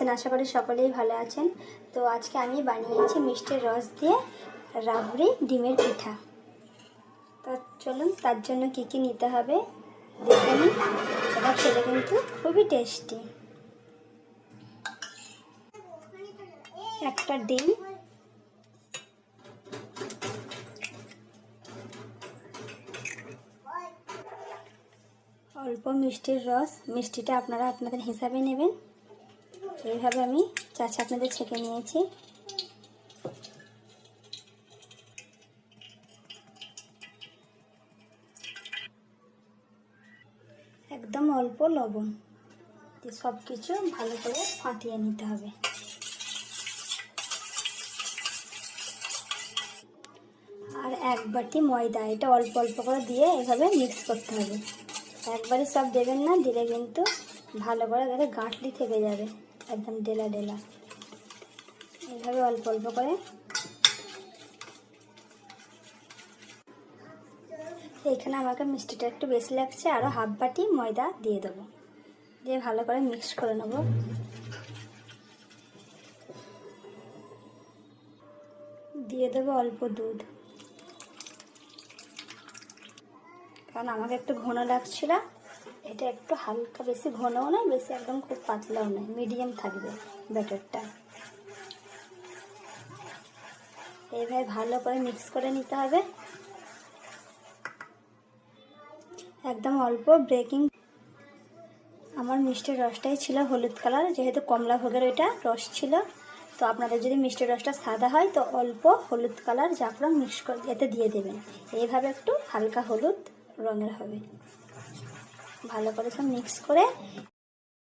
আছেন? আশা করি সকলেই ভালো আছেন। তো আজকে আমি বানিয়েছি মিষ্টির রস দিয়ে রাবড়ি ডিমের পিঠা। তো চলুন তার জন্য কি কি নিতে হবে দেখে নিন। এটা খেলে কিন্তু খুবই টেস্টি। একটা ডিম, অল্প মিষ্টির রস, মিষ্টিটা আপনারা আপনাদের হিসাবে নেবেন। এইভাবে আমি 4 চামচ ছেঁকে নিয়েছি। একদম অল্প লবণ দিয়ে সব কিছু ভালো করে ফাটিয়ে নিতে হবে। আর 1 বাটি ময়দা, এটা অল্প অল্প করে দিয়ে এভাবে মিক্স করতে হবে। একবারে সব দেবেন না, দিলে কিন্তু ভালো করে গাঁঠলি থেকে যাবে, একদম ডেলা ডেলা। এইভাবে অল্প অল্প করে। এইখানে আমাকে মিষ্টিটা একটু বেশি লাগছে, আরও 1/2 বাটি ময়দা দিয়ে দেবো, দিয়ে ভালো করে মিক্স করে নেব। দিয়ে দেবো অল্প দুধ, কারণ আমাকে একটু ঘন লাগছিল। এটা একটু হালকা, বেশি ঘনও নয়, বেশি একদম খুব পাতলাও নয়, মিডিয়াম থাকবে ব্যাটারটা। এইভাবে ভালো করে মিক্স করে নিতে হবে। একদম অল্প বেকিং, আমার মিষ্টির রসটাই ছিল হলুদ কালার, যেহেতু কমলা ভোগের ওইটা রস ছিল। তো আপনাদের যদি মিষ্টির রসটা সাদা হয় তো অল্প হলুদ কালার জাফরান মিক্স করে এতে দিয়ে দেবেন। এইভাবে একটু হালকা হলুদ রঙের হবে। ভালো করে সব মিক্স করে